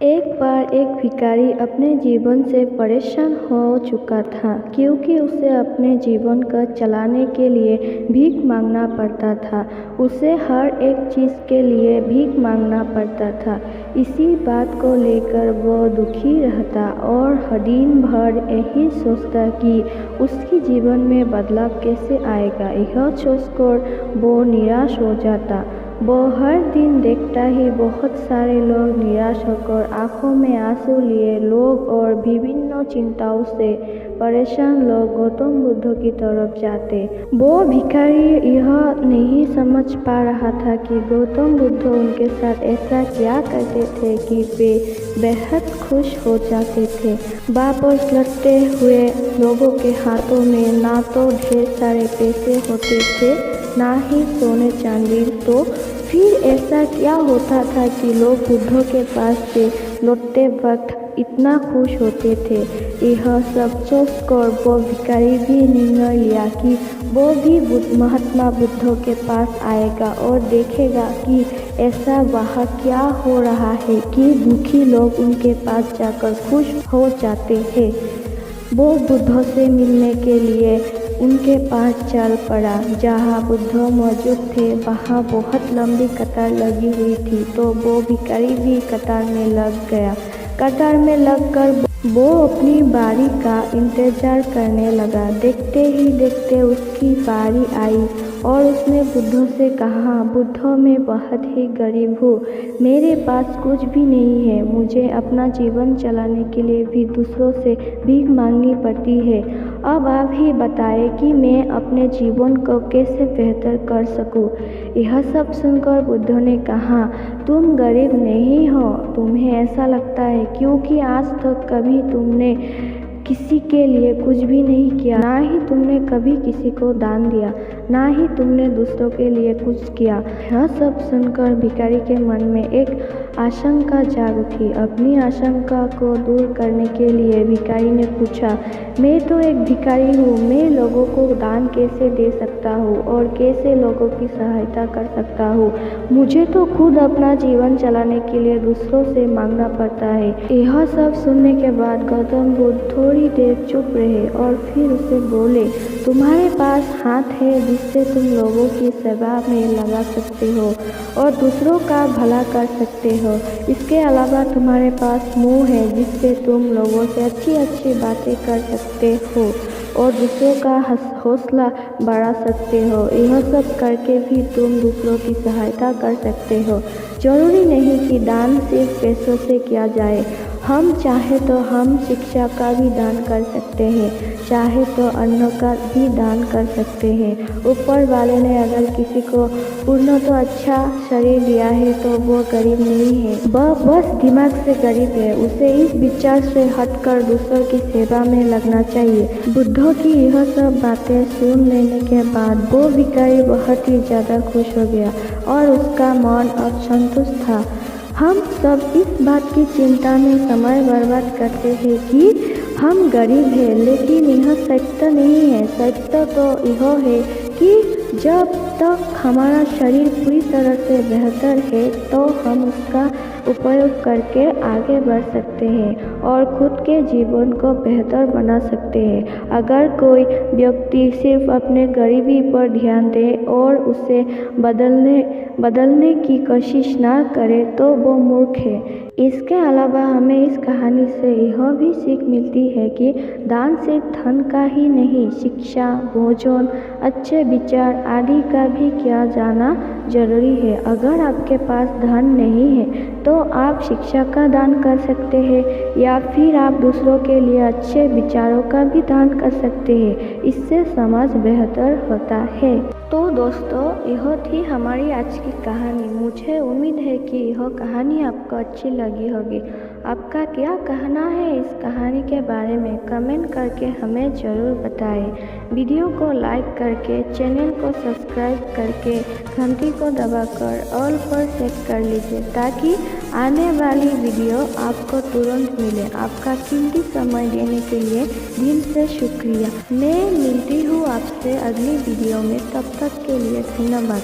एक बार एक भिखारी अपने जीवन से परेशान हो चुका था, क्योंकि उसे अपने जीवन को चलाने के लिए भीख मांगना पड़ता था। उसे हर एक चीज़ के लिए भीख मांगना पड़ता था। इसी बात को लेकर वो दुखी रहता और दिन भर यही सोचता कि उसके जीवन में बदलाव कैसे आएगा। यह सोचकर वो निराश हो जाता। वो हर दिन देखता ही बहुत सारे लोग निराश होकर आंखों में आंसू लिए लोग और विभिन्न चिंताओं से परेशान लोग गौतम बुद्ध की तरफ जाते। वो भिखारी यह नहीं समझ पा रहा था कि गौतम बुद्ध उनके साथ ऐसा क्या करते थे कि वे बेहद खुश हो जाते थे। वापस लौटते हुए लोगों के हाथों में ना तो ढेर सारे पैसे होते थे, ना ही सोने चांदी। तो फिर ऐसा क्या होता था कि लोग बुद्ध के पास से लौटते वक्त इतना खुश होते थे। यह सब सोचकर वो भिखारी भी निर्णय लिया कि वो भी महात्मा बुद्ध के पास आएगा और देखेगा कि ऐसा वहाँ क्या हो रहा है कि दुखी लोग उनके पास जाकर खुश हो जाते हैं। वो बुद्ध से मिलने के लिए उनके पास चल पड़ा। जहाँ बुद्ध मौजूद थे वहाँ बहुत लंबी कतार लगी हुई थी, तो वो भिखारी भी कतार में लग गया। कतार में लगकर वो अपनी बारी का इंतजार करने लगा। देखते ही देखते उसकी बारी आई और उसने बुद्ध से कहा, बुद्ध मैं बहुत ही गरीब हूँ, मेरे पास कुछ भी नहीं है। मुझे अपना जीवन चलाने के लिए भी दूसरों से भीख मांगनी पड़ती है। अब आप ही बताएं कि मैं अपने जीवन को कैसे बेहतर कर सकूं। यह सब सुनकर बुद्ध ने कहा, तुम गरीब नहीं हो, तुम्हें ऐसा लगता है क्योंकि आज तक कभी तुमने किसी के लिए कुछ भी नहीं किया, ना ही तुमने कभी किसी को दान दिया, ना ही तुमने दूसरों के लिए कुछ किया। यह सब सुनकर भिखारी के मन में एक आशंका जाग उठी। अपनी आशंका को दूर करने के लिए भिखारी ने पूछा, मैं तो एक भिखारी हूँ, मैं लोगों को दान कैसे दे सकता हूँ और कैसे लोगों की सहायता कर सकता हूँ। मुझे तो खुद अपना जीवन चलाने के लिए दूसरों से मांगना पड़ता है। यह सब सुनने के बाद गौतम बुद्ध थोड़ी देर चुप रहे और फिर उसे बोले, तुम्हारे पास हाथ है जिससे तुम लोगों की सेवा में लगा सकते हो और दूसरों का भला कर सकते हो। इसके अलावा तुम्हारे पास मुंह है जिससे तुम लोगों से अच्छी अच्छी बातें कर सकते हो और दूसरों का हौसला बढ़ा सकते हो। यह सब करके भी तुम दूसरों की सहायता कर सकते हो। जरूरी नहीं कि दान सिर्फ पैसों से किया जाए। हम चाहे तो हम शिक्षा का भी दान कर सकते हैं, चाहे तो अन्न का भी दान कर सकते हैं। ऊपर वाले ने अगर किसी को पूर्ण तो अच्छा शरीर दिया है तो वो गरीब नहीं है, वह बस दिमाग से गरीब है। उसे इस विचार से हटकर दूसरों की सेवा में लगना चाहिए। बुद्ध की यह सब बातें सुन लेने के बाद वो भिखारी बहुत ही ज़्यादा खुश हो गया और उसका मन अब संतुष्ट था। हम सब इस बात की चिंता में समय बर्बाद करते हैं कि हम गरीब हैं, लेकिन यह सत्य नहीं है। सत्य तो यह है कि जब तक हमारा शरीर पूरी तरह से बेहतर है तो हम उसका उपयोग करके आगे बढ़ सकते हैं और खुद के जीवन को बेहतर बना सकते हैं। अगर कोई व्यक्ति सिर्फ अपने गरीबी पर ध्यान दे और उसे बदलने की कोशिश ना करे तो वो मूर्ख है। इसके अलावा हमें इस कहानी से यह भी सीख मिलती है कि दान सिर्फ धन का ही नहीं, शिक्षा, भोजन, अच्छे विचार आदि का भी किया जाना जरूरी है। अगर आपके पास धन नहीं है तो आप शिक्षा का दान कर सकते हैं या फिर आप दूसरों के लिए अच्छे विचारों का भी दान कर सकते हैं। इससे समाज बेहतर होता है। तो दोस्तों, यह थी हमारी आज की कहानी। मुझे उम्मीद है कि यह कहानी आपको अच्छी लगी होगी। आपका क्या कहना है इस कहानी के बारे में कमेंट करके हमें ज़रूर बताएं। वीडियो को लाइक करके, चैनल को सब्सक्राइब करके, घंटी को दबाकर ऑल पर सेट कर लीजिए ताकि आने वाली वीडियो आपको तुरंत मिले। आपका कीमती समय देने के लिए दिल से शुक्रिया। मैं मिलती हूँ आपसे अगली वीडियो में, तब तक के लिए धन्यवाद।